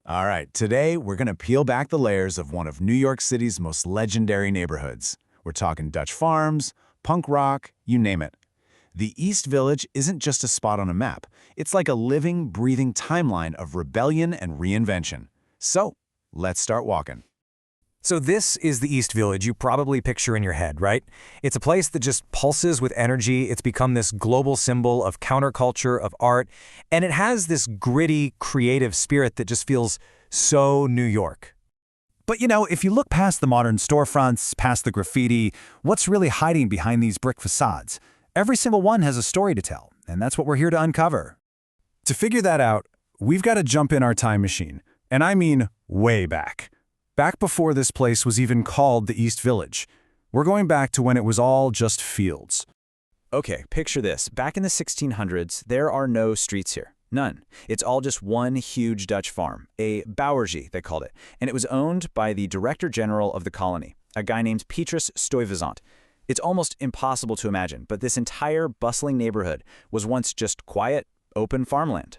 All right, today we're going to peel back the layers of one of New York City's most legendary neighborhoods. We're talking Dutch farms, punk rock, you name it. The East Village isn't just a spot on a map. It's like a living, breathing timeline of rebellion and reinvention. So, let's start walking. So this is the East Village you probably picture in your head, right? It's a place that just pulses with energy. It's become this global symbol of counterculture, of art, and it has this gritty, creative spirit that just feels so New York. But if you look past the modern storefronts, past the graffiti, what's really hiding behind these brick facades? Every single one has a story to tell, and that's what we're here to uncover. To figure that out, we've got to jump in our time machine, and I mean way back. Back before this place was even called the East Village. We're going back to when it was all just fields. Okay, picture this. Back in the 1600s, there are no streets here. None. It's all just one huge Dutch farm, a Bouwergie, they called it, and it was owned by the Director General of the colony, a guy named Petrus Stuyvesant. It's almost impossible to imagine, but this entire bustling neighborhood was once just quiet, open farmland.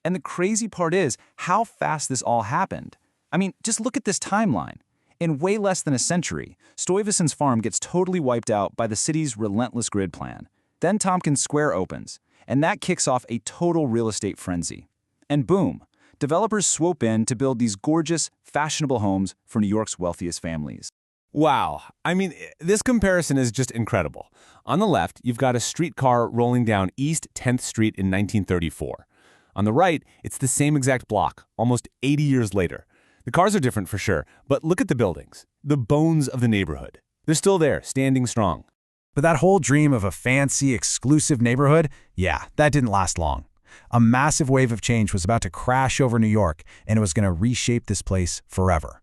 And the crazy part is how fast this all happened. I mean, just look at this timeline. In way less than a century, Stuyvesant's farm gets totally wiped out by the city's relentless grid plan. Then Tompkins Square opens, and that kicks off a total real estate frenzy. And boom, developers swoop in to build these gorgeous, fashionable homes for New York's wealthiest families. Wow. I mean, this comparison is just incredible. On the left, you've got a streetcar rolling down East 10th Street in 1934. On the right, it's the same exact block, almost 80 years later. The cars are different for sure, but look at the buildings, the bones of the neighborhood. They're still there, standing strong. But that whole dream of a fancy, exclusive neighborhood, yeah, that didn't last long. A massive wave of change was about to crash over New York, and it was going to reshape this place forever.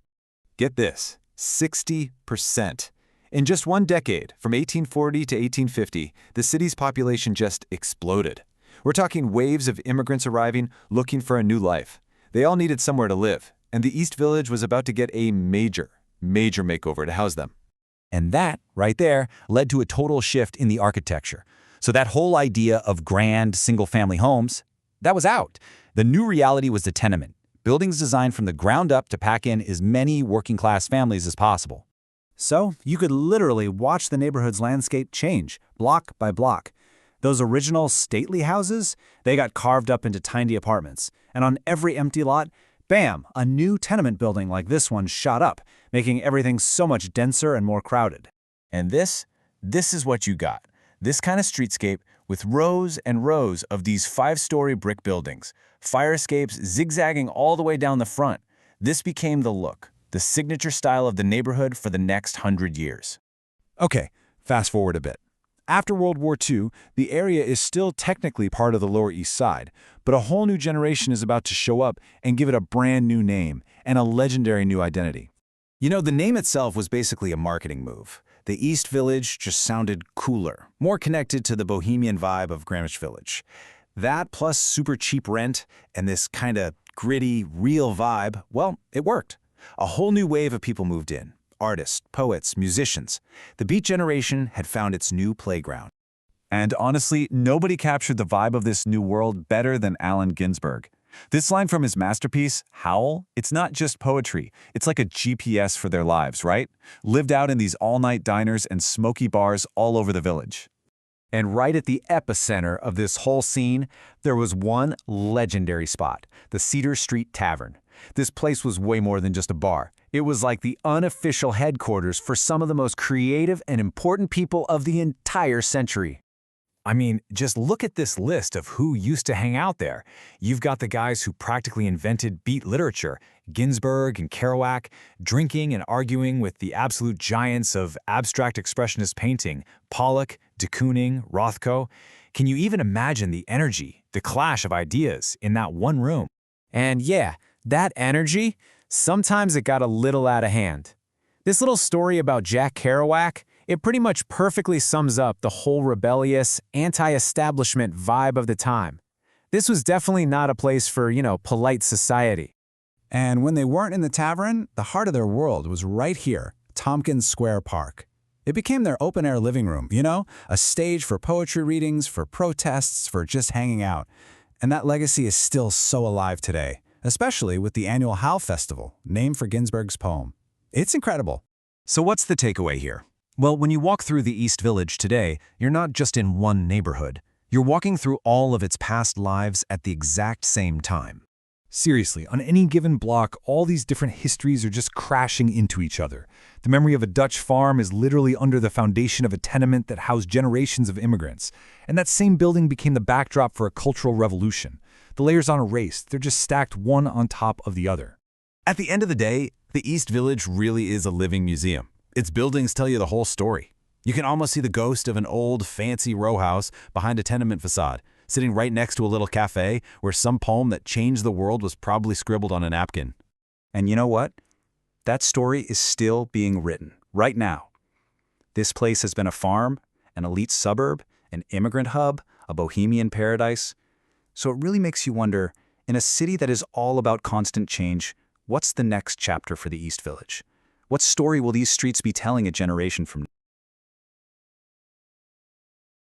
Get this, 60%. In just one decade, from 1840 to 1850, the city's population just exploded. We're talking waves of immigrants arriving, looking for a new life. They all needed somewhere to live, and the East Village was about to get a major makeover to house them. And that, right there, led to a total shift in the architecture. So that whole idea of grand, single-family homes, that was out. The new reality was the tenement, buildings designed from the ground up to pack in as many working-class families as possible. So you could literally watch the neighborhood's landscape change, block by block. Those original stately houses, they got carved up into tiny apartments. And on every empty lot, bam, a new tenement building like this one shot up, making everything so much denser and more crowded. And this is what you got. This kind of streetscape with rows and rows of these 5-story brick buildings, fire escapes zigzagging all the way down the front. This became the look, the signature style of the neighborhood for the next 100 years. Okay, fast forward a bit. After World War II, the area is still technically part of the Lower East Side, but a whole new generation is about to show up and give it a brand new name and a legendary new identity. The name itself was basically a marketing move. The East Village just sounded cooler, more connected to the bohemian vibe of Greenwich Village. That plus super cheap rent and this kind of gritty, real vibe, well, it worked. A whole new wave of people moved in. Artists, poets, musicians. The Beat Generation had found its new playground. And honestly, nobody captured the vibe of this new world better than Allen Ginsberg. This line from his masterpiece, Howl, it's not just poetry. It's like a GPS for their lives, right? Lived out in these all-night diners and smoky bars all over the village. And right at the epicenter of this whole scene, there was one legendary spot, the Cedar Street Tavern. This place was way more than just a bar. It was like the unofficial headquarters for some of the most creative and important people of the entire century. I mean, just look at this list of who used to hang out there. You've got the guys who practically invented beat literature, Ginsberg and Kerouac, drinking and arguing with the absolute giants of abstract expressionist painting, Pollock, de Kooning, Rothko. Can you even imagine the energy, the clash of ideas in that one room? And yeah, that energy, sometimes it got a little out of hand. This little story about Jack Kerouac, it pretty much perfectly sums up the whole rebellious, anti-establishment vibe of the time. This was definitely not a place for, polite society. And when they weren't in the tavern, the heart of their world was right here, Tompkins Square Park. It became their open-air living room, a stage for poetry readings, for protests, for just hanging out. And that legacy is still so alive today. especially with the annual Howe Festival, named for Ginsberg's poem. It's incredible. So what's the takeaway here? Well, when you walk through the East Village today, you're not just in one neighborhood. You're walking through all of its past lives at the exact same time. Seriously, on any given block, all these different histories are just crashing into each other. The memory of a Dutch farm is literally under the foundation of a tenement that housed generations of immigrants. And that same building became the backdrop for a cultural revolution. The layers aren't erased, they're just stacked one on top of the other. At the end of the day, the East Village really is a living museum. Its buildings tell you the whole story. You can almost see the ghost of an old, fancy row house behind a tenement facade, sitting right next to a little cafe where some poem that changed the world was probably scribbled on a napkin. And you know what? That story is still being written, right now. This place has been a farm, an elite suburb, an immigrant hub, a bohemian paradise. So it really makes you wonder, in a city that is all about constant change, what's the next chapter for the East Village? What story will these streets be telling a generation from now?